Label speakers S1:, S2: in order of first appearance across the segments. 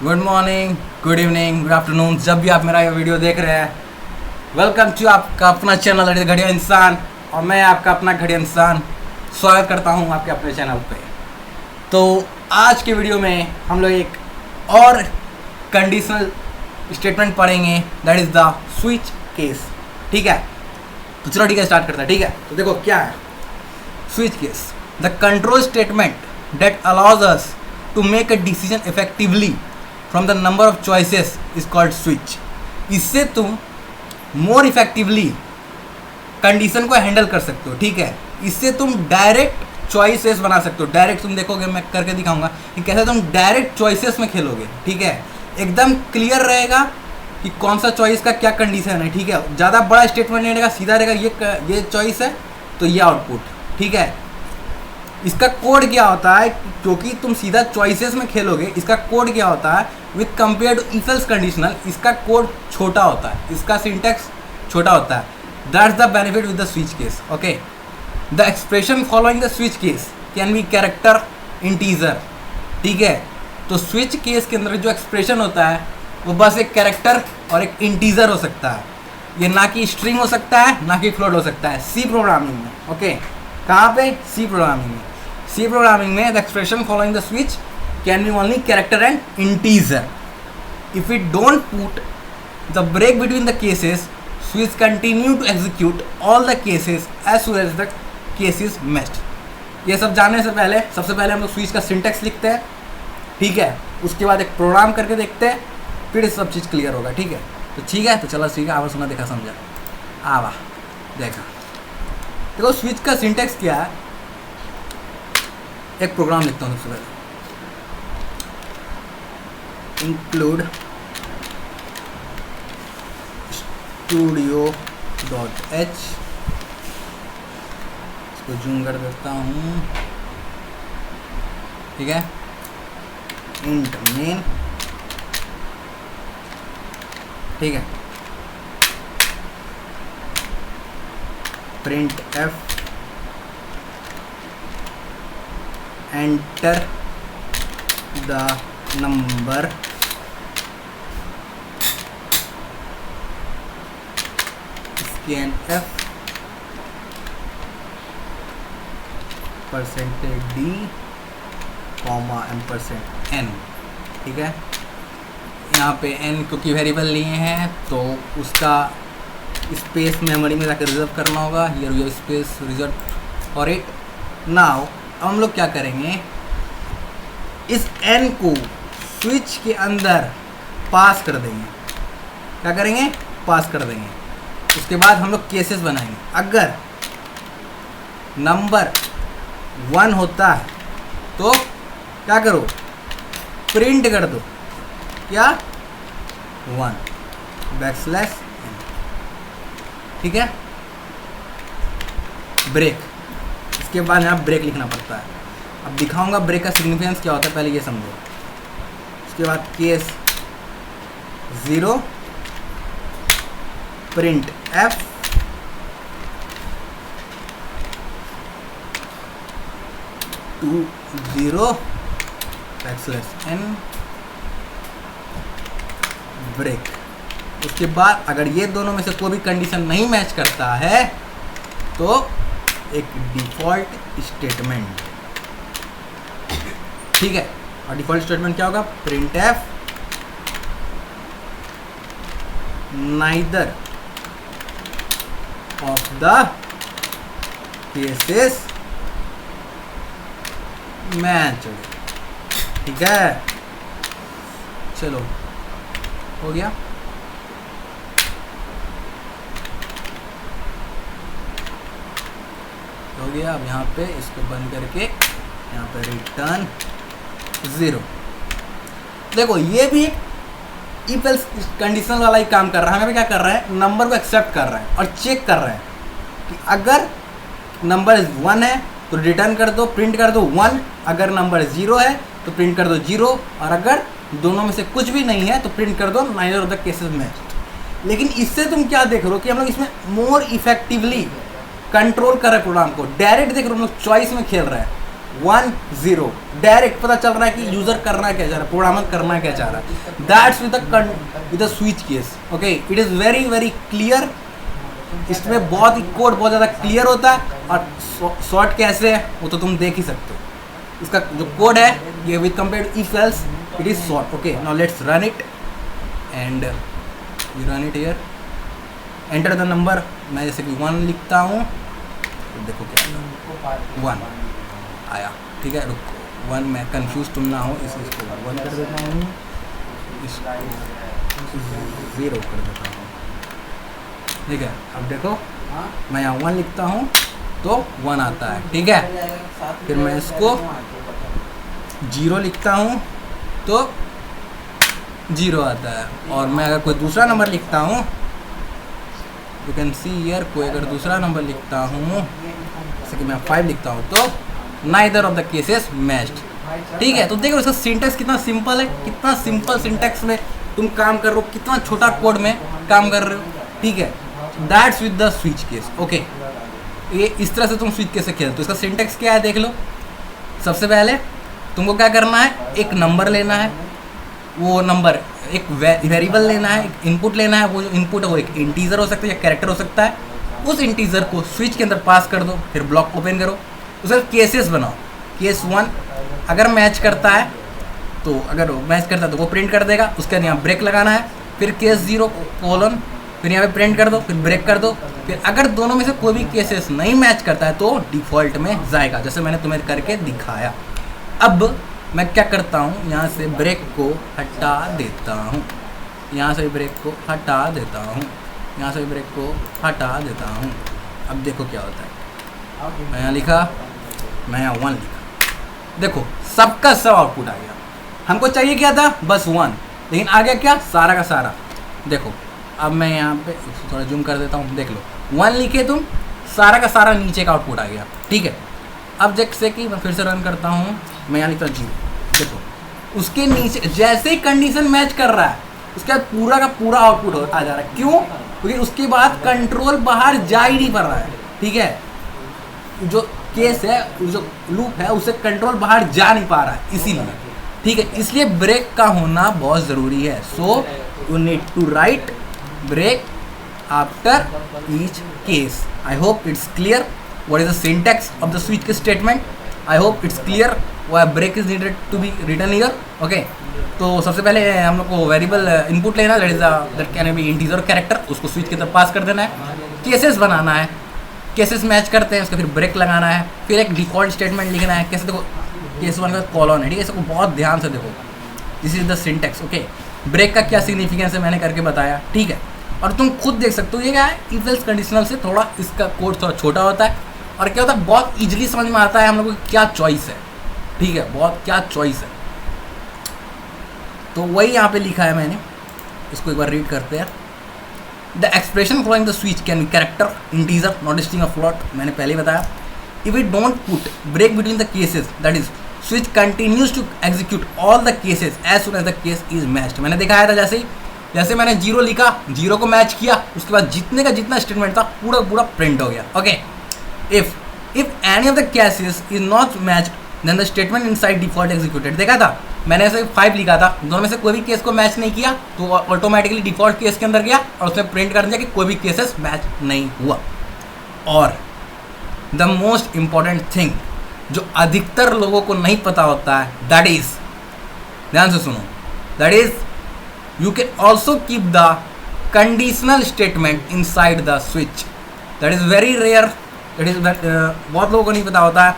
S1: Good morning, good evening, good afternoon, जब भी आप मेरा ये वीडियो देख रहे हैं, वेलकम टू आपका अपना चैनल घड़िया इंसान। और मैं आपका अपना घड़िया इंसान स्वागत करता हूँ आपके अपने चैनल पे। तो आज के वीडियो में हम लोग एक और कंडीशनल स्टेटमेंट पढ़ेंगे, that is the switch case. ठीक है, तो चलो ठीक है, स्टार्ट करते हैं। ठीक है, तो देखो क्या है switch case. The control statement that allows us to make a decision effectively from the number of choices is called switch. इससे तुम मोर इफेक्टिवली कंडीशन को हैंडल कर सकते हो। ठीक है, इससे तुम डायरेक्ट चॉइसेस बना सकते हो। डायरेक्ट तुम देखोगे, मैं करके दिखाऊंगा कि कैसे तुम डायरेक्ट चॉइसेस में खेलोगे। ठीक है, एकदम क्लियर रहेगा कि कौन सा चॉइस का क्या कंडीशन है। ठीक है, ज़्यादा बड़ा स्टेटमेंट नहीं रहेगा, सीधा रहेगा ये चॉइस है तो ये आउटपुट। ठीक है, इसका कोड क्या होता है, क्योंकि तुम सीधा चॉइसेस में खेलोगे, इसका कोड क्या होता है with compare to if else conditional, इसका कोड छोटा होता है, इसका सिंटैक्स छोटा होता है। That's the benefit with the switch case. Okay, the expression following the switch case can be character integer. ठीक है, तो स्विच केस के अंदर जो एक्सप्रेशन होता है वो बस एक कैरेक्टर और एक इंटीजर हो सकता है। ये ना कि स्ट्रिंग हो सकता है, ना कि फ्लोट हो सकता है सी प्रोग्रामिंग में। ओके, कहाँ पे? सी प्रोग्रामिंग में। सी प्रोग्रामिंग में the expression following the switch can be only character and integer. If it don't put the break between the cases, switch continue to execute all the cases as soon as the cases matched. ये सब जानने से पहले सबसे पहले हम लोग switch का सिंटेक्स लिखते हैं। ठीक है, उसके बाद एक प्रोग्राम करके देखते हैं, फिर सब चीज़ क्लियर होगा। ठीक है, तो ठीक है, तो चलो ठीक है, आवा सुना देखा समझा, आवा देखा। देखो स्विच का सिंटेक्स क्या है, एक प्रोग्राम लिखता हूँ सबसे पहले, इंक्लूड studio.h, इसको जूम कर देता हूँ। ठीक है, इंट मेन। ठीक है, print F, enter the number scan F %d %n। ठीक है, यहाँ पे n क्योंकि वेरिएबल लिए हैं तो उसका स्पेस मेमोरी में जाकर रिजर्व करना होगा। Here we have space reserve for it. Now हम लोग क्या करेंगे, इस n को स्विच के अंदर पास कर देंगे। क्या करेंगे? पास कर देंगे। उसके बाद हम लोग केसेस बनाएंगे। अगर नंबर 1 होता है तो क्या करो, प्रिंट कर दो क्या 1 \n। ठीक है, ब्रेक, इसके बाद यहाँ ब्रेक लिखना पड़ता है। अब दिखाऊंगा ब्रेक का सिग्निफिकेंस क्या होता है, पहले ये समझो। उसके बाद case 0 printf to 0 \n break. उसके बाद अगर ये दोनों में से कोई भी कंडीशन नहीं मैच करता है तो एक डिफ़ॉल्ट स्टेटमेंट। ठीक है, और डिफ़ॉल्ट स्टेटमेंट क्या होगा, print F neither of the cases match. ठीक है, चलो हो गया। हो गया। अब यहाँ पे इसको बंद करके यहाँ पे रिटर्न 0। देखो ये भी इफ एल्स कंडीशनल वाला ही काम कर रहा है। हमें क्या कर रहा है, नंबर को एक्सेप्ट कर रहा है और चेक कर रहा है कि अगर नंबर 1 है तो रिटर्न कर दो, प्रिंट कर दो 1। अगर नंबर 0 है तो प्रिंट कर दो 0, और अगर दोनों में से कुछ भी नहीं है तो प्रिंट कर दो neither of the cases matched. लेकिन इससे तुम क्या देख रहे हो कि हम लोग इसमें मोर इफेक्टिवली कंट्रोल कर रहे प्रोग्राम को। डायरेक्ट देख रहे हो हम लोग चॉइस में खेल रहे हैं। 1 0 डायरेक्ट पता चल रहा है कि यूजर करना क्या चाह रहा है, प्रोग्रामर करना क्या चाह रहा है। That's with the switch case. Okay, it is very very clear. इसमें बहुत ही कोड बहुत ज़्यादा क्लियर होता है और शॉर्ट कैसे है वो तो तुम देख ही सकते हो। इसका जो कोड है ये with compare to if else it is short. Okay, now let's run it and you run it here. Enter the number. मैं जैसे कि 1 लिखता हूँ तो देखो क्या 1 आया। ठीक है, रुको 1 मैं कंफ्यूज तुम ना हो इसको 1 कर देता हूँ, इसको 0 कर देता हूँ। ठीक है, अब देखो मैं यहाँ 1 लिखता हूँ तो 1 आता है। ठीक है, फिर मैं इसको 0 लिखता हूँ तो 0 आता है। और मैं अगर कोई दूसरा नंबर लिखता हूँ, यू कैन सी हियर, कोई अगर दूसरा नंबर लिखता हूँ जैसे कि मैं 5 लिखता हूँ तो neither of the cases matched. ठीक है, तो देखो इसका सिंटेक्स कितना सिंपल है, कितना सिंपल सिंटेक्स में तुम काम कर रहे हो, कितना छोटा कोड में काम कर रहे हो। ठीक है, that's with the switch case. Okay, ये इस तरह से तुम स्विच केस से खेलते हो। इसका सिंटेक्स क्या है देख लो। सबसे पहले तुमको क्या करना है, एक नंबर लेना है, वो नंबर एक वेरिएबल लेना है, एक इनपुट लेना है। वो जो इनपुट है वो एक इंटीजर हो सकता है या कैरेक्टर हो सकता है। उस इंटीजर को स्विच के अंदर पास कर दो, फिर ब्लॉक ओपन करो, उसका केसेस बनाओ। केस 1 अगर मैच करता है तो अगर मैच करता है तो वो प्रिंट कर देगा, उसके बाद यहाँ ब्रेक लगाना है। फिर केस 0 कोलन, फिर यहाँ पे प्रिंट कर दो, फिर ब्रेक कर दो। फिर अगर दोनों में से कोई भी केसेस नहीं मैच करता है तो डिफ़ॉल्ट में जाएगा, जैसे मैंने तुम्हें करके दिखाया। अब मैं क्या करता हूँ, यहाँ से ब्रेक को हटा देता हूँ, यहाँ से ब्रेक को हटा देता हूँ, यहाँ से ब्रेक को हटा देता हूँ। अब देखो क्या होता है। मैं यहाँ लिखा, मैं यहाँ 1 लिखा, देखो सबका सब आउटपुट आ गया। हमको चाहिए क्या था, बस 1, लेकिन आ गया क्या, सारा का सारा। देखो अब मैं यहाँ पे थोड़ा जूम कर देता हूँ, देख लो 1 लिखे तुम, सारा का सारा नीचे का आउटपुट आ गया। ठीक है, अब जैसे कि मैं फिर से रन करता हूँ, मैं यहाँ लिखता हूँ 0, देखो उसके नीचे जैसे ही कंडीशन मैच कर रहा है उसके बाद पूरा का पूरा आउटपुट आ जा रहा है। क्यों? क्योंकि उसके बाद कंट्रोल बाहर जा ही नहीं पा रहा है। ठीक है, जो केस है, जो लूप है, उसे कंट्रोल बाहर जा नहीं पा रहा है, इसीलिए। ठीक है, इसलिए ब्रेक का होना बहुत ज़रूरी है। So you need to write break after each case. I hope it's clear what is the syntax of the switch case statement. I hope it's clear why break is needed to be written here. Okay, तो सबसे पहले हम लोग को variable input लेना है, that can be integer character, उसको switch की तरफ पास कर देना है। केसेस बनाना है, केसेस मैच करते हैं, उसका फिर ब्रेक लगाना है, फिर एक डिफॉल्ट स्टेटमेंट लिखना है। कैसे देखो, केस 1 का कॉलन है। ठीक है, इसको बहुत ध्यान से देखो, this is the syntax. Okay, break का क्या सिग्निफिकेंस है मैंने करके बताया। ठीक है, और तुम खुद देख सकते हो ये क्या है, इफ एल्स कंडीशनल से थोड़ा इसका कोड थोड़ा छोटा होता है और क्या होता है, बहुत इजीली समझ में आता है हम लोग को क्या चॉइस है। ठीक है, बहुत क्या चॉइस है, तो वही यहाँ पे लिखा है मैंने। इसको एक बार रीड करते हैं। The expression following the switch can be character, integer, not string of float. मैंने पहले ही बताया। If it don't put break between the cases, that is switch continues to execute all the cases as soon as the case is matched. मैंने दिखाया था जैसे मैंने 0 लिखा, 0 को मैच किया, उसके बाद जितने का जितना स्टेटमेंट था पूरा पूरा प्रिंट हो गया। Okay, if any of the cases is not matched then the statement inside default executed. देखा था मैंने ऐसे 5 लिखा था, दोनों में से कोई भी केस को मैच नहीं किया तो ऑटोमेटिकली डिफॉल्ट केस के अंदर गया और उसने प्रिंट कर दिया कि कोई भी केसेस मैच नहीं हुआ। और द मोस्ट इंपॉर्टेंट थिंग जो अधिकतर लोगों को नहीं पता होता है, दैट इज, ध्यान से सुनो, that is you can also keep the conditional statement inside the switch. That is very rare. That is बहुत लोगों को नहीं पता होता है।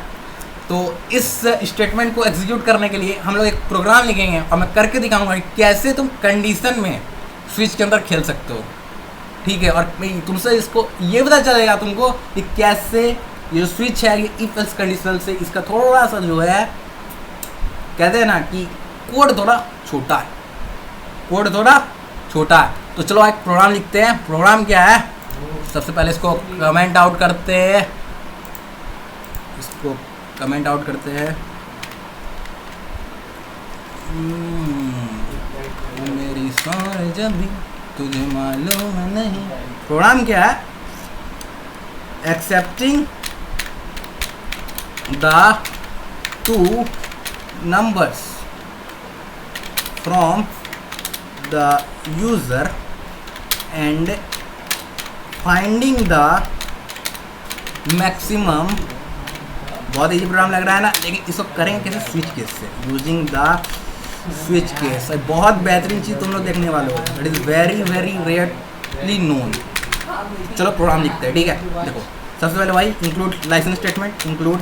S1: तो इस स्टेटमेंट को एग्जीक्यूट करने के लिए हम लोग एक प्रोग्राम लिखेंगे और मैं करके दिखाऊंगा कि कैसे तुम कंडीशन में स्विच के अंदर खेल सकते हो। ठीक है, और तुमसे इसको ये पता चलेगा तुमको कि कैसे ये जो स्विच है ये इफ एल्स कंडीशनल से इसका थोड़ा सा जो है, कहते हैं ना कि कोड थोड़ा छोटा है, कोड थोड़ा छोटा है। तो चलो एक प्रोग्राम लिखते हैं। प्रोग्राम क्या है, सबसे पहले इसको कमेंट आउट करते हैं, इसको कमेंट आउट करते हैं। मेरी सारे जब भी तुझे मालूम नहीं। प्रोग्राम क्या है, accepting the 2 numbers from the user and finding the maximum। बहुत इजी प्रोग्राम लग रहा है ना, लेकिन इसको करेंगे कैसे? स्विच केस से, यूजिंग द स्विच केस। बहुत बेहतरीन चीज़ तुम लोग देखने वाले हो, it is very very rarely known. चलो प्रोग्राम लिखते हैं, ठीक है। देखो सबसे पहले भाई include license statement, include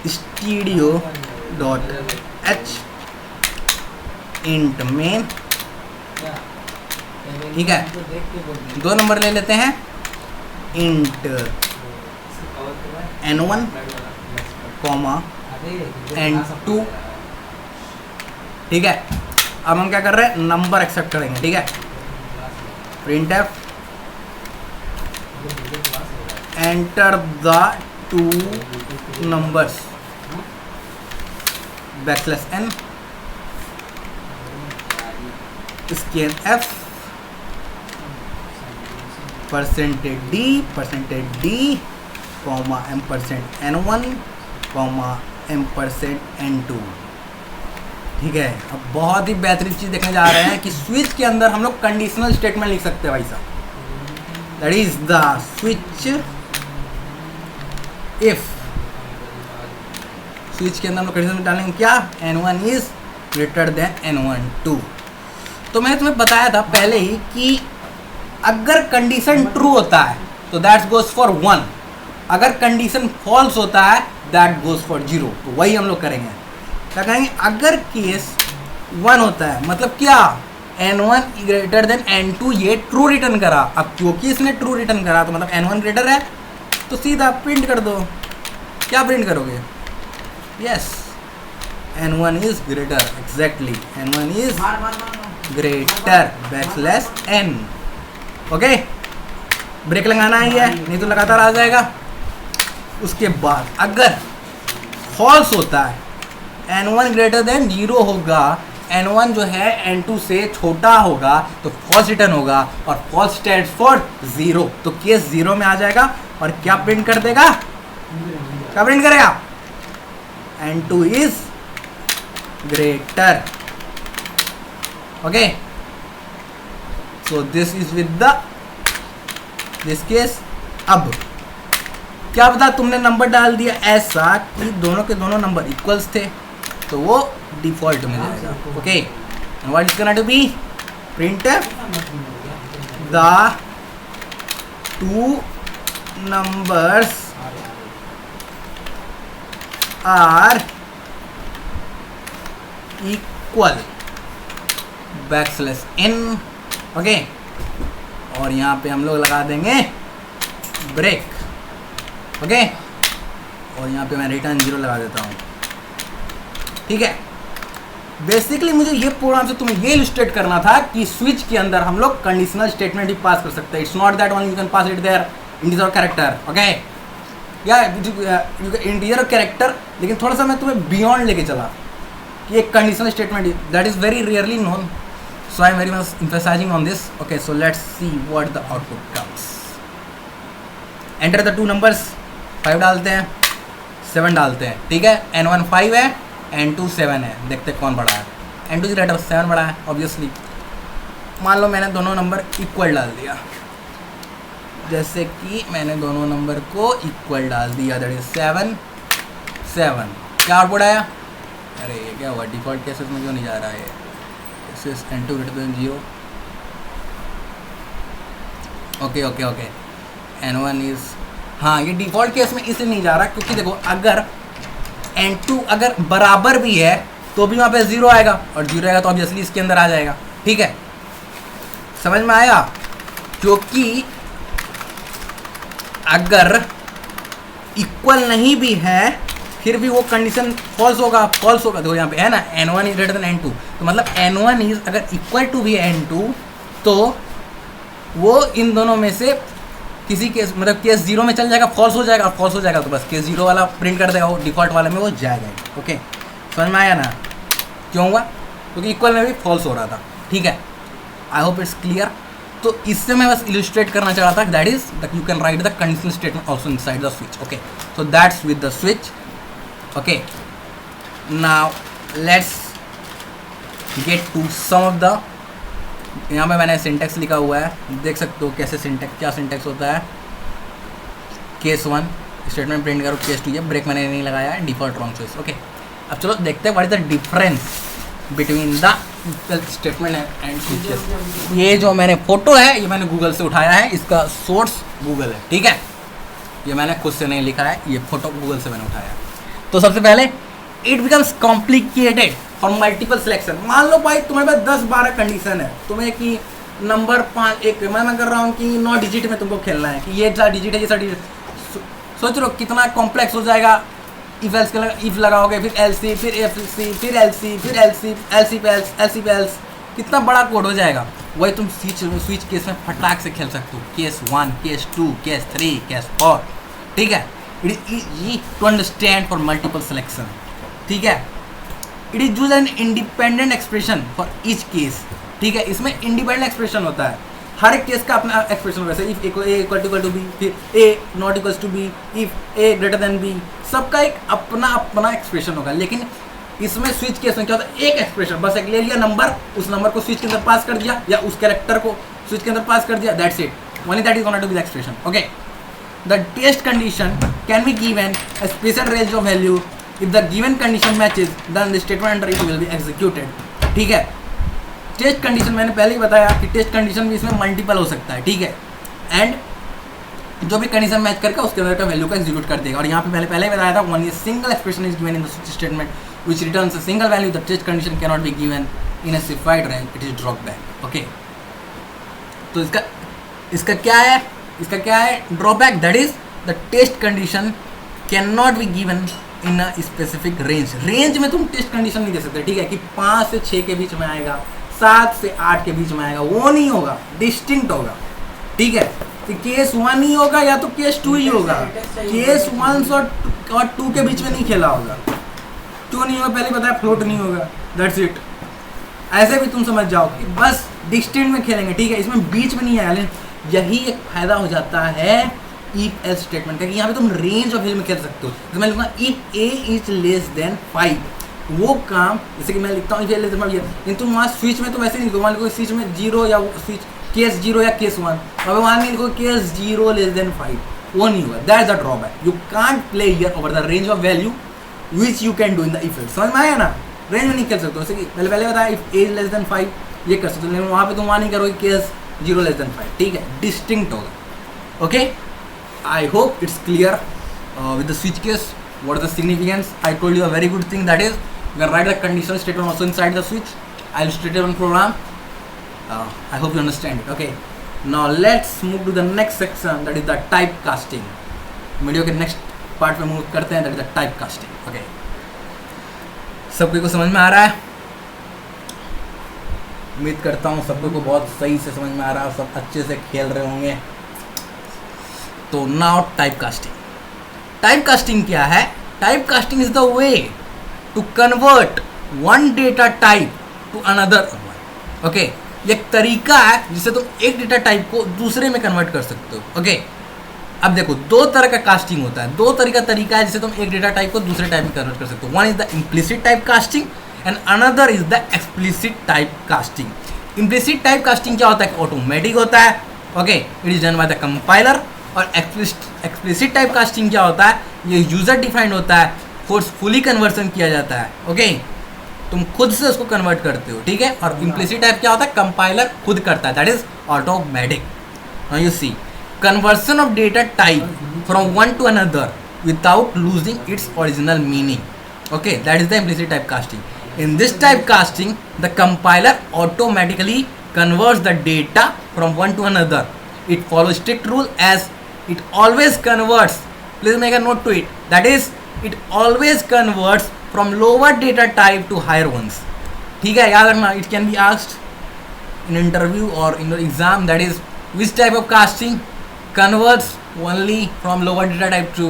S1: studio dot H int main, ठीक है। 2 नंबर ले लेते हैं, इंट n1 कॉमा n2, ठीक है। अब हम क्या कर रहे हैं? नंबर एक्सेप्ट करेंगे, ठीक है। printf enter the 2 numbers \n scanf %d comma %n1 comma %n2, ठीक है। अब बहुत ही बेहतरीन चीज़ देखने जा रहे हैं कि स्विच के अंदर हम लोग कंडीशनल स्टेटमेंट लिख सकते हैं भाई साहब। That is the switch if, switch के अंदर हम लोग कंडीशन डालेंगे क्या? n1 is greater than n1 2। तो मैंने तुम्हें बताया था पहले ही कि अगर कंडीशन ट्रू होता है तो दैट गोज फॉर 1, अगर कंडीशन फॉल्स होता है दैट गोज फॉर 0। तो वही हम लोग करेंगे, क्या कहेंगे? अगर केस 1 होता है मतलब क्या? n1 ग्रेटर देन n2, ये ट्रू रिटर्न करा। अब क्योंकि इसने ट्रू रिटर्न करा तो मतलब n1 ग्रेटर है, तो सीधा प्रिंट कर दो। क्या प्रिंट करोगे? Yes, n1 is greater, exactly n1 is greater \n। Okay, break लगाना ही है, नहीं तो लगातार आ जाएगा। उसके बाद अगर फॉल्स होता है, n1 ग्रेटर देन 0 होगा, n1 जो है n2 से छोटा होगा तो फॉल्स रिटर्न होगा, और फॉल्स स्टैंड्स फॉर 0, तो केस 0 में आ जाएगा। और क्या प्रिंट कर देगा? क्या प्रिंट करेगा? n2 is greater. Okay, so this is with the this case. अब क्या पता तुमने नंबर डाल दिया ऐसा कि दोनों के दोनों नंबर इक्वल्स थे, तो वो डिफॉल्ट में जाएगा। Okay, what is gonna to be? printf the 2 numbers are equal \n। Okay, और यहाँ पे हम लोग लगा देंगे ब्रेक। ओके, और यहाँ पे मैं रिटर्न 0 लगा देता हूँ, ठीक है। बेसिकली मुझे ये प्रोग्राम से तुम्हें ये इलस्ट्रेट करना था कि स्विच के अंदर हम लोग कंडीशनल स्टेटमेंट भी पास कर सकते हैं। It's not that only you can pass it there integer character, okay, या इंटीजर कैरेक्टर, लेकिन थोड़ा सा मैं तुम्हें बियॉन्ड लेके चला कि एक conditional statement that is very rarely known, so I am very much emphasizing on this। Okay, so let's see what the output comes. Enter the 2 numbers, 5 डालते हैं, 7 डालते हैं, ठीक है। n1 5 है, n2 7 है, देखते हैं कौन बड़ा है। n2 ग्रेटर 7 बड़ा है ऑब्वियसली। मान लो मैंने दोनों नंबर इक्वल डाल दिया, जैसे कि मैंने दोनों नंबर को इक्वल डाल दिया, दैट इज 7 7। क्या आउटपुट आया? अरे ये क्या हुआ? डिफ़ॉल्ट केसेस में क्यों नहीं जा रहा है? Cases n2 greater than 0। Okay okay okay, n1 is, हाँ ये डिफ़ॉल्ट केस में इसलिए नहीं जा रहा क्योंकि देखो अगर n2 अगर बराबर भी है तो भी वहाँ पे 0 आएगा, और 0 आएगा तो ऑब्वियसली इसके अंदर आ जाएगा, ठीक है। समझ में आया? क्योंकि अगर इक्वल नहीं भी है फिर भी वो कंडीशन फॉल्स होगा, फॉल्स होगा। देखो यहाँ पे है ना n1 is greater than n2, तो मतलब n1 इज अगर इक्वल टू भी n2 तो वो इन दोनों में से किसी केस मतलब केस 0 में चल जाएगा, फॉल्स हो जाएगा, फॉल्स हो जाएगा तो बस केस 0 वाला प्रिंट कर देगा, वो डिफ़ॉल्ट वाले में वो जाएगा। ओके, समझ में आया ना? क्यों हुआ? क्योंकि इक्वल में भी फॉल्स हो रहा था, ठीक है। I hope it's clear. तो इससे मैं बस इलिस्ट्रेट करना चाह रहा था, that is that you can write the conditional statement also inside the switch. Okay, so that's with the switch. Okay, now let's get to some of the, यहाँ पे मैंने सिंटेक्स लिखा हुआ है, देख सकते हो कैसे सिंटेक्स, क्या सिंटेक्स होता है. केस 1 स्टेटमेंट प्रिंट करो, केस 2 ये ब्रेक मैंने नहीं लगाया है, डिफॉल्ट रॉन्ग चॉइस. ओके, अब चलो देखते हैं what is the difference between the statement and switches. ये जो मैंने फोटो है ये मैंने गूगल से उठाया है, इसका सोर्स गूगल है, ठीक है. ये मैंने खुद से नहीं लिखा है, ये फोटो गूगल से मैंने उठाया है. तो सबसे पहले it becomes complicated for multiple selection. मान लो भाई तुम्हारे पास 10-12 कंडीशन है, तुम्हें कि नंबर 5 एक मैं कर रहा हूँ कि 9 डिजिट में तुमको खेलना है कि ये 4 डिजिट है, ये 4 डिजिट. सोच लो कितना कॉम्प्लेक्स हो जाएगा. इफ एल्स के इफ लगाओगे, फिर एलसी, फिर एफसी, फिर एलसी, फिर एलसी, एलसी पे एल्स, एलसी पे एल्स, कितना बड़ा कोड हो जाएगा. वही तुम स्विच केस में फटाक से खेल सकते हो. केस 1, केस 2, केस 3, केस 4, ठीक है. It is easy to understand for multiple selection, ठीक है. It is use an independent expression for each case, ठीक है. इसमें इंडिपेंडेंट एक्सप्रेशन होता है, हर एक केस का अपना एक्सप्रेशन होता है. If A equal to B, फिर A not equal to B, if A greater than B, सबका एक अपना अपना एक्सप्रेशन होगा. लेकिन इसमें स्विच केस में क्या होता है, एक एक्सप्रेशन बस, एक ले लिया नंबर, उस नंबर को स्विच के अंदर पास कर दिया या उस कैरेक्टर को स्विच के अंदर पास कर दिया, that's it. Only that is gonna to be the expression. Okay, the test condition can be given a special range of value. If the given condition matches, then the statement under it will be executed. ठीक है. Test condition मैंने पहले ही बताया कि test condition भी इसमें multiple हो सकता है, ठीक है. एंड जो भी कंडीशन मैच करके उसके अंदर का वैल्यू का एग्जीक्यूट कर देगा. और यहाँ पे पहले ही बताया था, वन ये single expression is given in the switch statement which returns a single value. The test condition can not be given in a specified range, it is drop back. Okay, तो इसका क्या है drawback, that is the test condition can not be given in a specific range. Range में तुम test condition नहीं दे सकते, ठीक है, कि 5 से 6 के बीच में आएगा, 7 से 8 के बीच में आएगा, वो नहीं होगा, डिस्टिंक्ट होगा, ठीक है. तो केस 1 ही होगा या तो केस 2 ही होगा. केस 1 और 2 के बीच में नहीं खेला होगा. क्यों नहीं होगा, पहले बताया, फ्लोट नहीं होगा, दैट्स इट. ऐसे भी तुम समझ जाओ कि बस डिस्टिंक्ट में खेलेंगे, ठीक है, इसमें बीच में नहीं आया. यही एक फायदा हो जाता है इफ एल्स स्टेटमेंट का, कि यहाँ पे तुम रेंज ऑफ वैल्यू में खेल सकते हो. तो मैं लिखूंगा if A is less than 5, वो काम जैसे कि मैं लिखता हूँ इफ ए लेस देन 5, लेकिन तुम वहाँ स्विच में तो वैसे नहीं लिखो, वहाँ लिखो स्विच में 0 या स्विच केस 0 या केस 1, और वहाँ नहीं लिखो केस 0 लेस देन 5, वो नहीं होगा. That is the drawback. You can't play here over the range of value which you can do in the if else. समझ में आया ना, रेंज में नहीं खेल सकते. जैसे कि पहले बताया if A is less than 5 ये कर सकते हो, लेकिन वहाँ पे तुम वहाँ नहीं करोगे केस 0 लेस देन 5, ठीक है, डिस्टिंक्ट होगा. Okay, I hope it's clear with the switch case what is the significance. I told you a very good thing, that is you can write the conditional statement also inside the switch. I'll illustrate it on program. I hope you understand it. Okay, now let's move to the next section, that is the type casting. Video के next part में move करते हैं, that is the type casting. Okay, सबको को समझ में आ रहा है? उम्मीद करता हूँ सबको को बहुत सही से समझ में आ रहा है, सब अच्छे से खेल रहे होंगे. तो नाउ टाइप कास्टिंग क्या है? Type casting is the way to convert one data type to another. Okay, ये एक तरीका है जिससे तुम एक डेटा टाइप को दूसरे में कन्वर्ट कर सकते हो. ओके, अब देखो दो तरह का कास्टिंग होता है, दो तरह का तरीका है जिससे तुम एक डेटा टाइप को दूसरे टाइप में कन्वर्ट कर सकते हो. One is the implicit type casting and another is the explicit type casting. Implicit type casting क्या होता है? ऑटोमेटिक होता है. Okay, it is done by the compiler. और एक्सप्लिसिट टाइप कास्टिंग क्या होता है? ये यूजर डिफाइंड होता है, फोर्सफुली कन्वर्सन किया जाता है. ओके, तुम खुद से उसको कन्वर्ट करते हो, ठीक है. और इम्प्लिसिट टाइप क्या होता है? कंपाइलर खुद करता है, that is automatic. Now you see conversion of data type from one to another without losing its original meaning. Okay, that is the implicit typecasting. In this typecasting, the compiler automatically converts the data from one to another. It follows strict rule as it always converts. Please make a note to it. That is, it always converts from lower data type to higher ones. ठीक है, याद रखना. It can be asked in interview or in the exam. That is, which type of casting converts only from lower data type to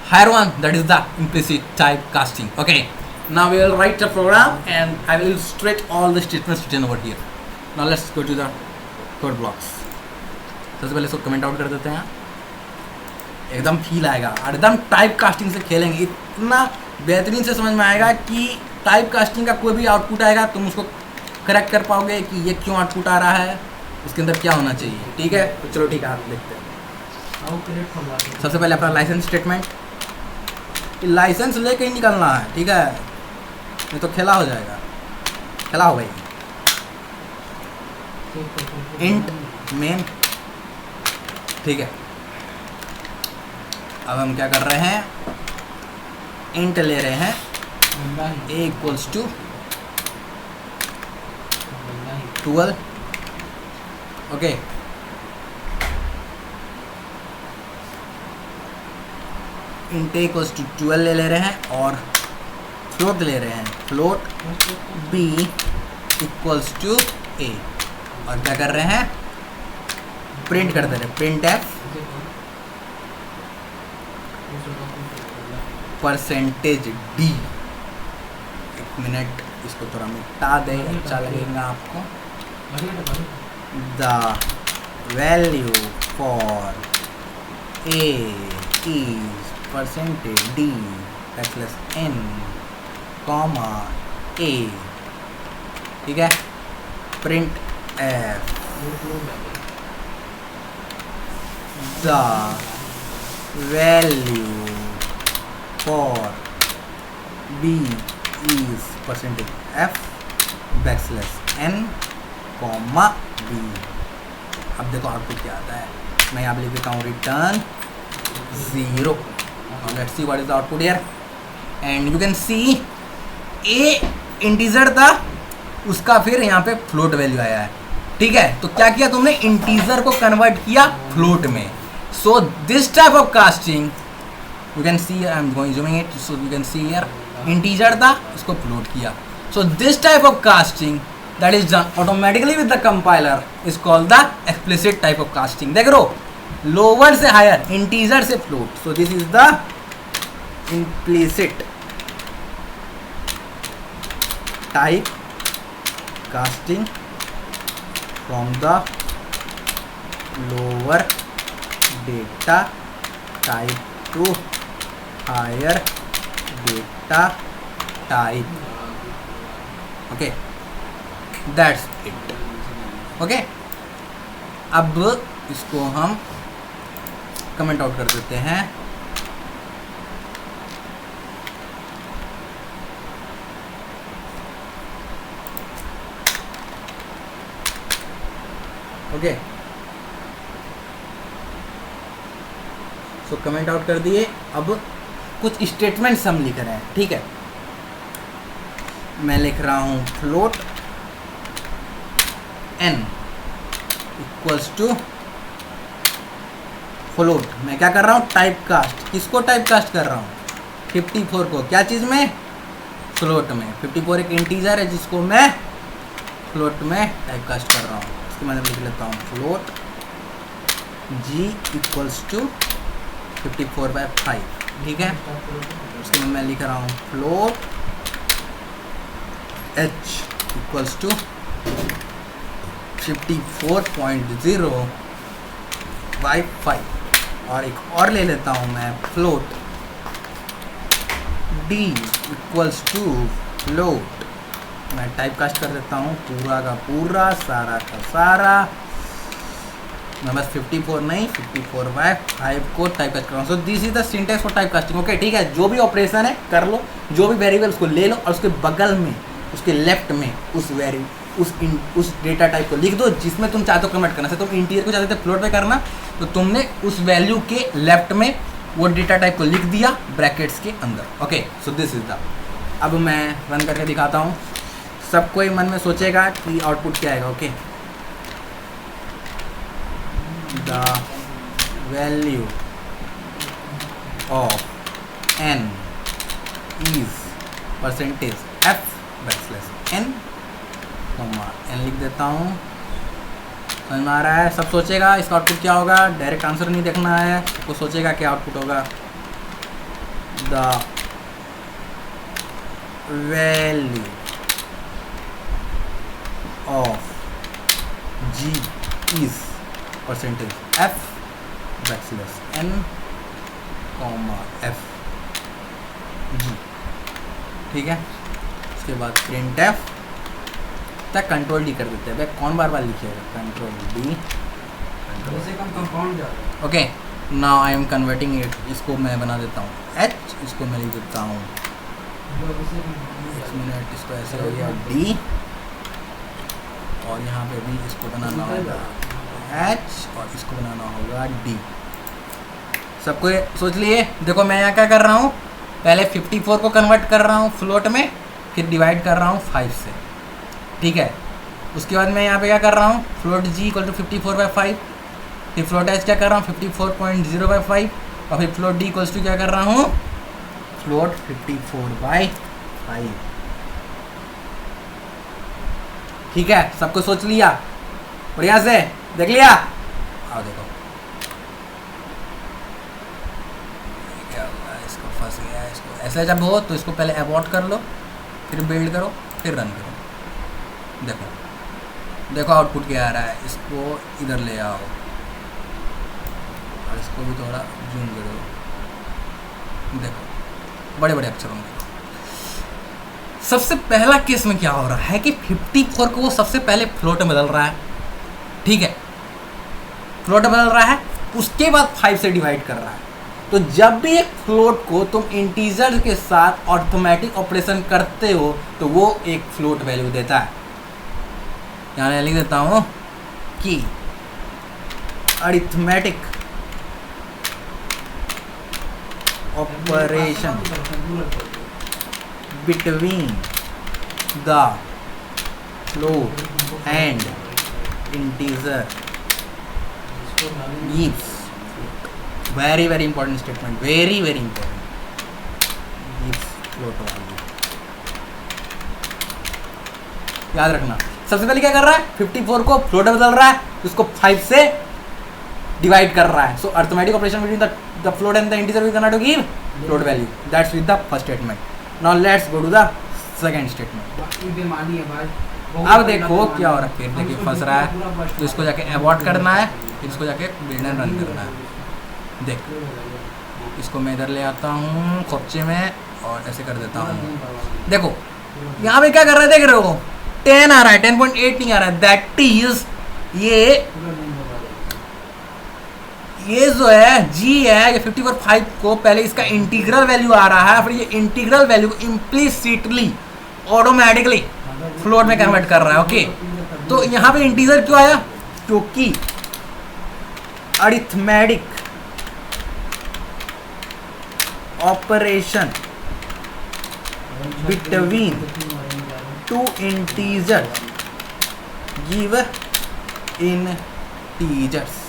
S1: higher one? That is the implicit type casting. Okay, now we will write a program and I will illustrate all the statements written over here. Now let's go to the code blocks. सबसे पहले इसको comment out कर देते हैं, एकदम feel आएगा और एकदम टाइप कास्टिंग से खेलेंगे, इतना बेहतरीन से समझ में आएगा कि टाइप कास्टिंग का कोई भी आउटपुट आएगा तुम उसको करेक्ट कर पाओगे कि ये क्यों आउटपुट आ रहा है, उसके अंदर क्या होना चाहिए। ठीक है, तो चलो ठीक है, आप देखते हैं। सबसे पहले अपना लाइसेंस स्टेटमेंट, लाइसेंस लेके ही निकलना है, ठीक है, नहीं तो खेला हो जाएगा, खेला हो गई। इंट मेन, ठीक है। अब हम क्या कर रहे हैं, इंट ले रहे हैं a equals to 12, okay. Int a equals to 12 ले रहे हैं और फ्लोट ले रहे हैं, float b equals to a, और क्या कर रहे हैं, प्रिंट कर दे रहे हैं, प्रिंट f परसेंटेज d। एक मिनट, इसको थोड़ा मिटा दे, अच्छा लगेगा आपको। The value for a is percentage d backslash n comma a, ठीक है। Print f the value for b is percentage f backslash n comma b। अब देखो आउटपुट क्या आता है, मैं यहाँ पे लिख देता हूँ return 0। Let's see what is the output here, and you can see a integer था, उसका फिर यहाँ पे फ्लोट वैल्यू आया है, ठीक है। तो क्या किया तुमने, इंटीजर को कन्वर्ट किया फ्लोट में। So this type of casting you can see, I am going zooming it, so you can see here integer था, उसको float किया। so this type of casting that is done automatically with the compiler is called the explicit type of casting। देख लो, lower से higher, integer से float, so this is the implicit type casting from the lower data type to higher data type, okay, that's it, okay। अब इसको हम comment out कर देते हैं, okay. So comment out कर दिए। अब कुछ स्टेटमेंट्स हम लिख रहे हैं, ठीक है। मैं लिख रहा हूं float n equals to float, मैं क्या कर रहा हूं, टाइप कास्ट। किसको टाइप कास्ट कर रहा हूं, 54 को, क्या चीज में, फ्लोट में। 54 एक इंटीजर है जिसको मैं फ्लोट में टाइप कास्ट कर रहा हूं। इसके बाद लिख लेता हूं फ्लोट g इक्वल्स टू 54/5, ठीक है। उसके बाद मैं लिख रहा हूँ फ्लोट h इक्वल्स टू 54.0/5, और एक और ले लेता हूँ मैं float d equals to float, मैं टाइप कास्ट कर देता हूँ पूरा का पूरा, सारा का सारा, मैं बस 54 नहीं 54/5 को टाइप कास्ट कर रहा हूँ। So this is the syntax for type casting, okay, ठीक है। जो भी ऑपरेशन है कर लो, जो भी वेरिएबल उसको ले लो और उसके बगल में, उसके लेफ्ट में उस डेटा टाइप को लिख दो जिसमें तुम चाहते हो कन्वर्ट करना। से तुम इंटीजर को चाहते थे फ्लोट पे करना, तो तुमने उस वैल्यू के लेफ्ट में वो डेटा टाइप को लिख दिया ब्रैकेट्स के अंदर, okay. So this is the, अब मैं रन करके दिखाता हूँ, सब कोई मन में सोचेगा कि आउटपुट क्या आएगा, okay. The value of n is percentage f backslash n, n लिख देता हूँ। समझ में आ रहा है, सब सोचेगा इसका आउटपुट क्या होगा, डायरेक्ट आंसर नहीं देखना है, सबको सोचेगा क्या आउटपुट होगा। The value of g is percentage F backslash N comma F G, ठीक है। उसके बाद प्रिंट एफ तक कंट्रोल डी कर देते हैं। भाई कौन बार बार लिखिएगा, control D, okay. Now I am converting it, इसको मैं बना देता हूँ एच, इसको मैं लिख देता हूँ 1 मिनट, इसको ऐसे हो गया डी, और यहाँ पे भी इसको बनाना होगा एच और इसको बनाना होगा डी। सबको सोच लिए। देखो मैं यहाँ क्या कर रहा हूँ, पहले 54 को कन्वर्ट कर रहा हूँ फ्लोट में, फिर डिवाइड कर रहा हूँ 5 से, ठीक है। उसके बाद मैं यहाँ पे क्या कर रहा हूँ, फ्लोट जी इक्वल टू 54/5, फिर फ्लोट एच क्या कर रहा हूँ 54.0/5, और फिर फ्लोट डी इक्वल्स टू क्या कर रहा हूँ, फ्लोट 54/5, ठीक है। सबको सोच लिया, बढ़िया से देख लिया। आओ देखो क्या हुआ, इसको फंस गया। इसको ऐसे जब हो तो इसको पहले अबॉर्ट कर लो, फिर बिल्ड करो, फिर रन करो। देखो देखो आउटपुट क्या आ रहा है। इसको इधर ले आओ और इसको भी थोड़ा जूम करो, देखो बड़े बड़े अक्षरों में। सबसे पहला केस में क्या हो रहा है कि 54 को वो सबसे पहले फ्लोट में बदल रहा है, ठीक है, फ्लोट में बदल रहा है, उसके बाद 5 से डिवाइड कर रहा है। तो जब भी एक फ्लोट को तुम इंटीजर के साथ ऑटोमेटिक ऑपरेशन करते हो तो वो एक फ्लोट वैल्यू देता है। यहाँ मैं लिख देता हूँ कि arithmetic operation between the float and integer gives, very very important statement, very very important, gives float value। याद रखना, सबसे पहले क्या कर रहा है, 54 को फ्लोट में बदल रहा है, उसको 5 से डिवाइड कर रहा है। So arithmetic operation between the float and the integer we can give float value, that's with the first statement. Now let's go to the second statement। अब देखो क्या हो रहा है, फिर देखिए फंस रहा है, तो इसको जाके अबॉर्ट करना है, फिर इसको जाके बिल्ड एंड रन करना है। देख इसको मैं इधर ले आता हूँ खोपचे में और ऐसे कर देता हूँ। देखो यहाँ पे क्या कर रहा है, देख रहे हो 10 आ रहा है, 10.8 नहीं आ रहा है। दैट इज ये जो है जी है, ये 54/5 को पहले इसका इंटीग्रल वैल्यू आ रहा है, फिर ये इंटीग्रल वैल्यू को इम्प्लिसिटली ऑटोमेटिकली फ्लोट में कन्वर्ट कर रहा है, ओके। तो यहाँ पे इंटीजर क्यों आया, क्योंकि arithmetic operation between two integer give integers,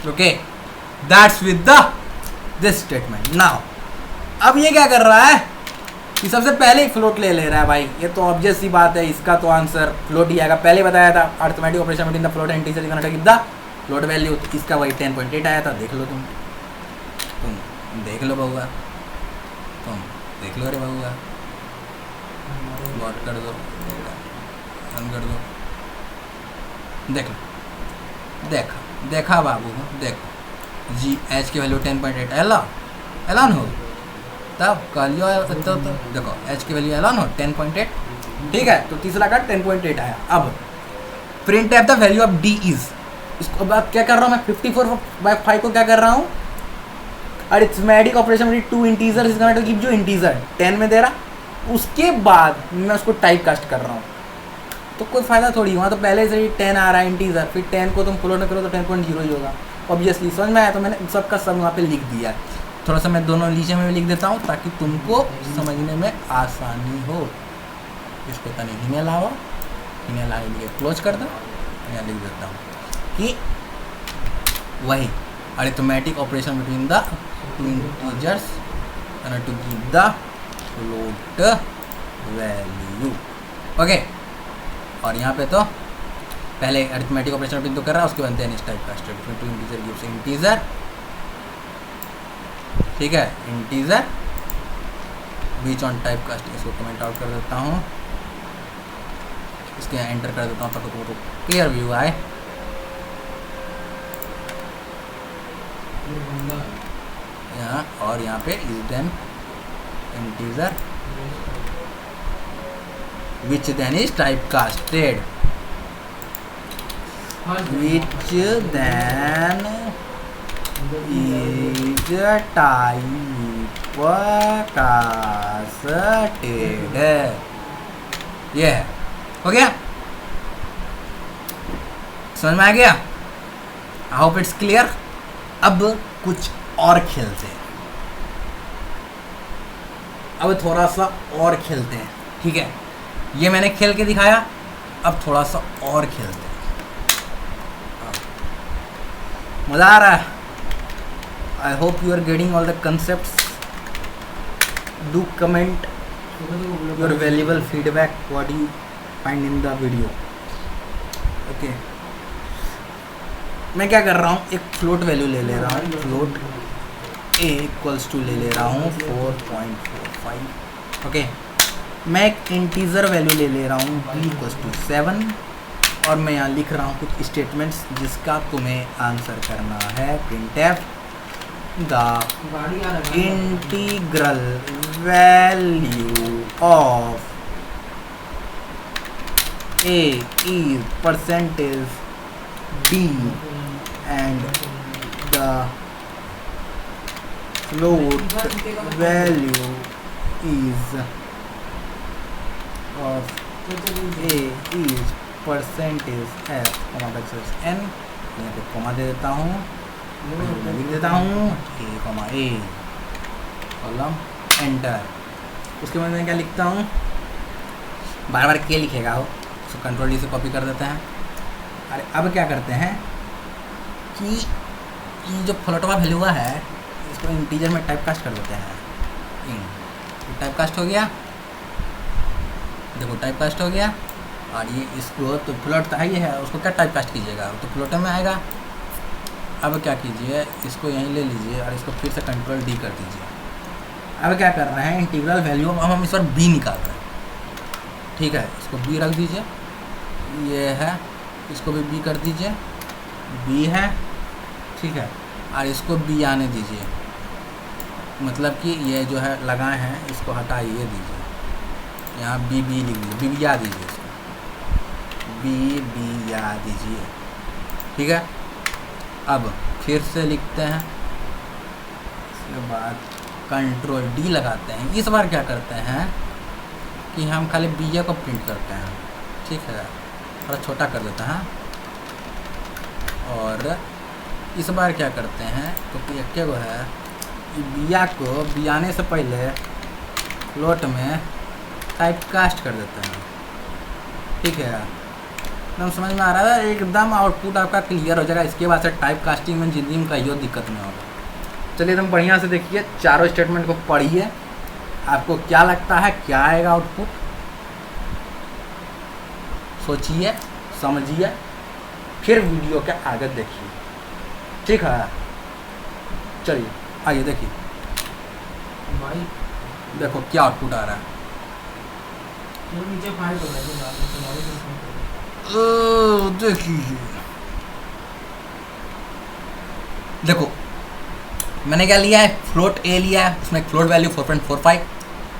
S1: okay, that's with the this statement. Now अब ये क्या कर रहा है कि सबसे पहले ही फ्लोट ले रहा है। भाई ये तो ऑब्वियस सी बात है, इसका तो आंसर फ्लोट ही आएगा। पहले बताया था arithmetic operation between the float and integer is give the float value, तो इसका वही 10.8 आया था। देख लो तुम देख लो बहुआ, तुम देख लो रे बहुआ, बॉट कर दो, रन कर दो, देख लो, देखा बाबू, देखो जी एच की वैल्यू 10.8 एलान हो, तब कलियो तो देखो एच की वैल्यू एलान हो 10.8, ठीक है। तो तीसरा का 10.8 आया। अब print F the value of D is, इसको अब क्या कर रहा हूँ मैं, 54/5 को क्या कर रहा हूँ, अरिथमेटिक ऑपरेशन में two integer is going to give जो इंटीजर 10 में दे रहा, उसके बाद मैं उसको टाइप कास्ट कर रहा हूँ। तो कोई फायदा थोड़ी, वहाँ तो पहले से ही 10 आ रहा है इंटीजर, फिर 10 को तुम फ्लोट में करो तो 10.0 ही होगा ऑब्वियसली। समझ में आया, तो मैंने सबका सब वहाँ पे लिख दिया। थोड़ा सा मैं दोनों नीचे में भी लिख देता हूँ ताकि तुमको समझने में आसानी हो। इसको तनी ईमेल आओ, ईमेल आई लिए क्लोज कर दो, यहाँ लिख देता हूँ कि वही arithmetic operation between the two integers and to give the float value, okay. और यहाँ पे तो पहले अरिथमेटिक ऑपरेशन बिटवीन तो कर रहा है, उसके बाद देन इस टाइप का statement to integer gives integer, ठीक है, इंटीजर बीच ऑन टाइप कास्ट। इसको कमेंट आउट कर देता हूँ, इसके यहाँ एंटर कर देता हूँ ताकि तुमको क्लियर व्यू आए। यहाँ और यहाँ पे is then integer which then is typecasted, which then is typecasted. ये है, हो गया, समझ में आ गया? आई होप इट्स क्लियर। अब कुछ और खेलते हैं, अब थोड़ा सा और खेलते हैं, ठीक है? ये मैंने खेल के दिखाया, अब थोड़ा सा और खेलते हैं। मज़ा आ रहा है? I hope you are getting all the concepts. Do comment your valuable feedback, what you find in the video. Okay, मैं क्या कर रहा हूँ, एक फ्लोट वैल्यू ले ले रहा हूँ, फ्लोट a इक्वल्स टू ले रहा हूँ 4.45। ओके, मैं एक इंटीजर वैल्यू ले रहा हूँ b इक्वल्स टू 7 और मैं यहाँ लिख रहा हूँ कुछ स्टेटमेंट्स जिसका तुम्हें आंसर करना है। printf the integral value of a is percentage d and the float value is of a is percentage f, backslash n, यहाँ पे कॉमा दे देता हूँ, लिख देता हूँ a, कॉलम एंटर। उसके बाद मैं क्या लिखता हूँ, बार बार के लिखेगा हो, तो कंट्रोल डी से कॉपी कर देते हैं। अरे अब क्या करते हैं कि ये जो फ्लोटवा वैल्यू है इसको इंटीजर में टाइपकास्ट कर देते हैं। टाइपकास्ट हो गया, देखो टाइपकास्ट हो गया। और ये इसको तो फ्लोट तो ही है, उसको क्या टाइपकास्ट कीजिएगा, तो फ्लोट में आएगा। अब क्या कीजिए, इसको यहीं ले लीजिए और इसको फिर से कंट्रोल डी कर दीजिए। अब क्या कर रहे हैं, इंटीग्रल वैल्यू अब हम इस बार बी निकाल रहे हैं, ठीक है? इसको बी रख दीजिए, ये है, इसको भी बी कर दीजिए, बी है, ठीक है? और इसको बी आने दीजिए, मतलब कि ये जो है लगाए हैं इसको हटाइए दीजिए, यहाँ बी बी लिख दीजिए, बी या दीजिए, इसको बी या दीजिए, ठीक है? अब फिर से लिखते हैं, इसके बाद कंट्रोल डी लगाते हैं। इस बार क्या करते हैं कि हम खाली बी को प्रिंट करते हैं, ठीक है? थोड़ा छोटा कर देते हैं। और इस बार क्या करते हैं, क्योंकि एक वो है, बिया को बियाने से पहले फ्लोट में टाइपकास्ट कर देते हैं, ठीक है? एकदम समझ में आ रहा है, एकदम आउटपुट आपका क्लियर हो जाएगा। इसके बाद से टाइपकास्टिंग में ज़िंदगी में कहीं दिक्कत नहीं होगा। चलिए एकदम बढ़िया से देखिए, चारों स्टेटमेंट को पढ़िए, आपको क्या लगता है क्या आएगा आउटपुट, सोचिए, समझिए, फिर वीडियो के आगे देखिए, ठीक है? चलिए आइए देखिए, देखो क्या आउटपुट आ रहा है। देखिए, देखो मैंने क्या लिया है, फ्लोट ए लिया है, उसमें एक फ्लोट वैल्यू 4.45,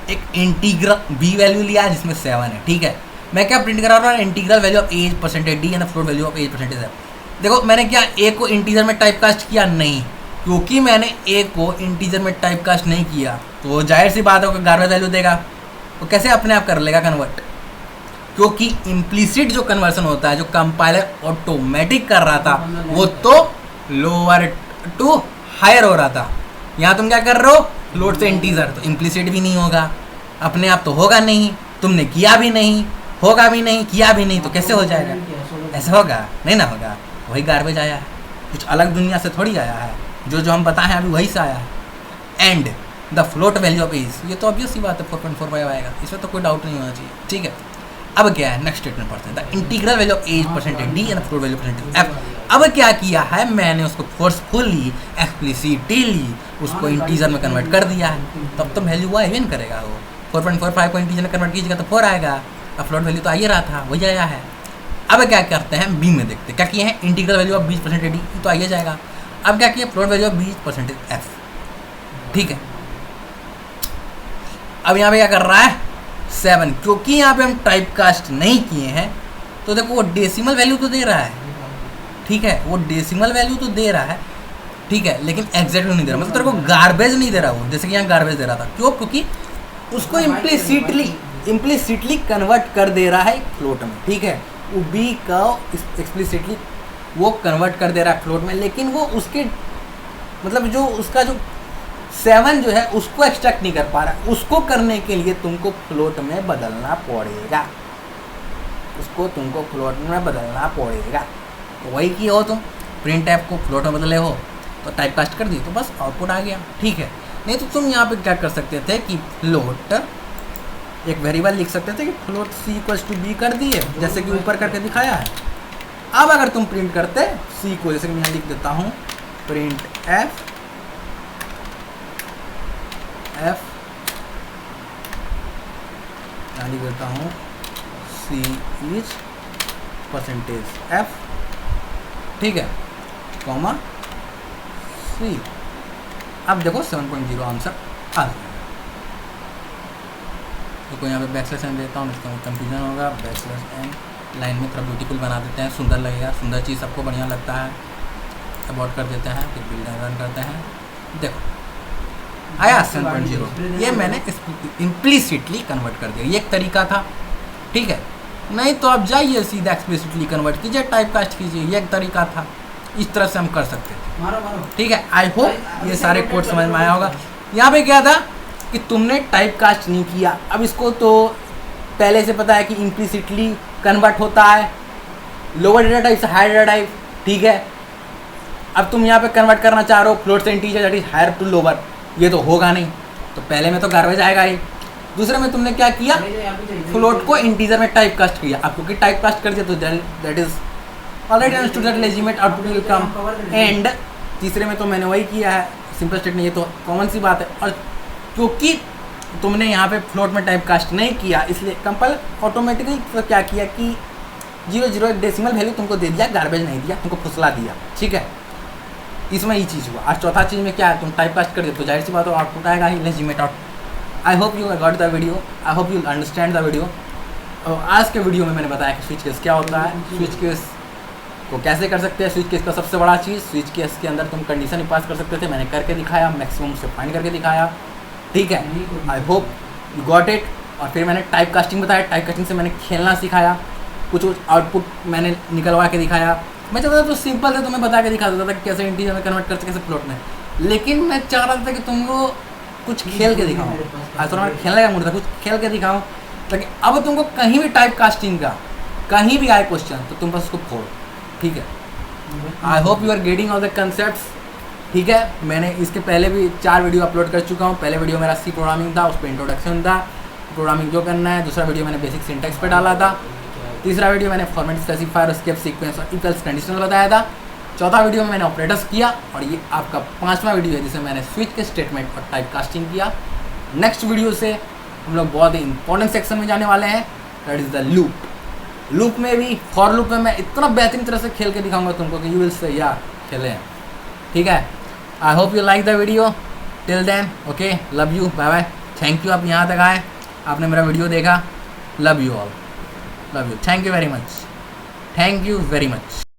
S1: एक इंटीग्रल बी वैल्यू लिया है जिसमें 7 है, ठीक है? मैं क्या प्रिंट करा रहा हूँ, integral value of H percentage D and float value of H percentage है। देखो मैंने क्या ए को इंटीजर में टाइपकास्ट किया? नहीं, क्योंकि मैंने ए को इंटीजर में टाइपकास्ट नहीं किया तो जाहिर सी बात है कि गार्बेज वैल्यू देगा, तो कैसे अपने आप कर लेगा कन्वर्ट? क्योंकि इम्प्लिसिट जो कन्वर्सन होता है, जो कंपाइलर ऑटोमेटिक कर रहा था, वो तो लोअर टू हायर हो रहा था। यहाँ तुम क्या कर रहे हो, फ्लोट से इंटीजर, तो इम्प्लिसिट भी नहीं होगा, अपने आप तो होगा नहीं, तुमने किया भी नहीं, होगा भी नहीं, किया भी नहीं, तो कैसे हो जाएगा? ऐसे होगा नहीं ना होगा। वही गार्बेज आया है, कुछ अलग दुनिया से थोड़ी आया है, जो हम बताए हैं अभी वही से आया है। And the float value of H, ये तो ऑब्वियस सी बात है 4.45 आएगा, इसमें तो कोई डाउट नहीं होना चाहिए, ठीक है? अब क्या है, नेक्स्ट स्टेटमेंट पढ़ते हैं। The integral value of H percentage D and float value percentage F. अब क्या किया है, मैंने उसको फोर्सफुली एक्सप्लिसिटली उसको इंटीजर में कन्वर्ट कर दिया है, तब तो वैल्यू वो इवन करेगा। वो 4.45 को इंटीजर में कन्वर्ट कीजिएगा तो 4 आएगा, अब फ्लोट वैल्यू तो आ ही रहा था, वही आया है। अब क्या करते हैं, बी में देखते हैं क्या किए हैं, इंटीग्रल वैल्यू ऑफ 20% डी तो आइए जाएगा। अब क्या किया, float value of B percentage F, ठीक है। अब यहाँ पे क्या कर रहा है 7, क्योंकि यहाँ पे हम टाइप कास्ट नहीं किए हैं तो देखो वो डेसिमल वैल्यू तो दे रहा है, ठीक है, वो डेसिमल वैल्यू तो दे रहा है, ठीक है, लेकिन एग्जैक्ट नहीं दे रहा, मतलब तेरे को गार्बेज नहीं दे रहा वो, जैसे कि यहाँ गार्बेज दे रहा था। क्यों? क्योंकि उसको इम्प्लिसिटली कन्वर्ट कर दे रहा है फ्लोट में, ठीक है, वो बी का एक्सप्लिसिटली वो कन्वर्ट कर दे रहा है फ्लोट में, लेकिन वो उसके मतलब जो उसका जो 7 जो है उसको एक्सट्रैक्ट नहीं कर पा रहा। उसको करने के लिए तुमको फ्लोट में बदलना पड़ेगा, उसको तुमको फ्लोट में बदलना पड़ेगा। तो वही किया हो तुम, प्रिंट ऐप को फ्लोट में बदले हो तो टाइप कास्ट कर दी तो बस आउटपुट आ गया, ठीक है। नहीं तो तुम यहाँ पे क्या कर सकते थे कि फ्लोट एक वेरिएबल लिख सकते थे कि float C equals to B कर दिए, जैसे कि ऊपर करके दिखाया है। अब अगर तुम प्रिंट करते सी को, जैसे कि मैं लिख देता हूँ प्रिंट एफ लिख देता हूँ सी इज परसेंटेज एफ, ठीक है, कॉमा सी। अब देखो 7.0 आंसर आ गया। तो यहाँ पे बैकस्लैश एन देता हूँ, इसका कंफ्यूजन होगा। बैकस्लैश एन लाइन में थोड़ा ब्यूटीफुल बना देते हैं, सुंदर लगेगा, सुंदर चीज़ सबको बढ़िया लगता है। अबॉर्ट कर देते हैं, फिर बिल्ड रन करते हैं, देखो आया 7.0। ये मैंने इम्प्लिसिटली कन्वर्ट कर दिया, ये एक तरीका था, ठीक है। नहीं तो आप जाइए सीधा एक्सप्लिसिटली कन्वर्ट कीजिए, टाइप कास्ट कीजिए, ये एक तरीका था, इस तरह से हम कर सकते थे, ठीक है। आई होप ये सारे कोड समझ में आया होगा। यहाँ पे क्या था कि तुमने टाइप कास्ट नहीं किया, अब इसको तो पहले से पता है कि इम्प्लिसिटली कन्वर्ट होता है लोअर डेटा टाइप से हायर डेटा टाइप, ठीक है। अब तुम यहाँ पे कन्वर्ट करना चाह रहे हो फ्लोट से integer that is higher to lower, ये तो होगा नहीं, तो पहले में तो गार्बेज आएगा ही। दूसरे में तुमने क्या किया, फ्लोट को इंटीजर में टाइप कास्ट किया। अब क्योंकि टाइप कास्ट कर दिया तो that is already understood that legitimate output will come. And तीसरे में तो मैंने वही किया है, सिंपल स्टेटमेंट, ये तो कॉमन सी बात है। और क्योंकि तुमने यहाँ पे फ्लोट में टाइप कास्ट नहीं किया, इसलिए कंपाइलर ऑटोमेटिकली तो क्या किया कि 0 एक डेसिमल वैल्यू तुमको दे दिया, गार्बेज नहीं दिया, तुमको फुसला दिया, ठीक है। इसमें ये चीज़ हुआ। और चौथा चीज़ में क्या है, तुम टाइप कास्ट कर दे तो जाहिर सी बात हो आउटपुट आएगा ही, legitimate output. I hope you got the video, I hope you understand the video. और आज के वीडियो में मैंने बताया कि स्विच केस क्या होता है, स्विच केस को कैसे कर सकते हैं। स्विच केस का सबसे बड़ा चीज़, स्विच केस के अंदर तुम कंडीशन ही पास कर सकते थे, मैंने करके दिखाया, मैक्सिमम से फाइंड करके दिखाया, ठीक है। I hope you got it. और फिर मैंने टाइप कास्टिंग बताया, टाइप कास्टिंग से मैंने खेलना सिखाया, कुछ आउटपुट मैंने निकलवा के दिखाया। मैं चाहता था तो सिंपल से तुम्हें बता के दिखा देता था कि कैसे इंटीजर में कन्वर्ट करते, कैसे फ्लोट में, लेकिन मैं चाह रहा था कि तुमको कुछ खेल के दिखाऊँ। आज तो मैं खेलने का मूड था, कुछ खेल के दिखाऊँ, लेकिन अब तुमको कहीं भी टाइप कास्टिंग का कहीं भी आए क्वेश्चन तो तुम बस उसको फोड़ो, ठीक है। I hope you are getting all the concepts, ठीक है। मैंने इसके पहले भी 4 वीडियो अपलोड कर चुका हूँ। पहले वीडियो मेरा सी प्रोग्रामिंग था, उस पर इंट्रोडक्शन था, प्रोग्रामिंग जो करना है। दूसरा वीडियो मैंने बेसिक सिंटैक्स पे डाला था। तीसरा वीडियो मैंने फॉर्मेट स्पेसिफायर, स्केप सीक्वेंस और इक्वल्स कंडीशनल बताया था। चौथा वीडियो में मैंने ऑपरेटर्स किया, और ये आपका 5वां वीडियो है जिसमें मैंने स्विच के स्टेटमेंट और टाइप कास्टिंग किया। नेक्स्ट वीडियो से हम लोग बहुत ही इंपॉर्टेंट सेक्शन में जाने वाले हैं, that is the loop. Loop में भी, फॉर लूप में मैं इतना बेहतरीन तरह से खेल के दिखाऊंगा तुमको कि यू विल से यार खेलें, ठीक है। I hope you like the video. Till then okay, love you, bye bye, thank you आप यहाँ तक आए, आपने मेरा वीडियो देखा, love you all, love you, thank you very much, thank you very much.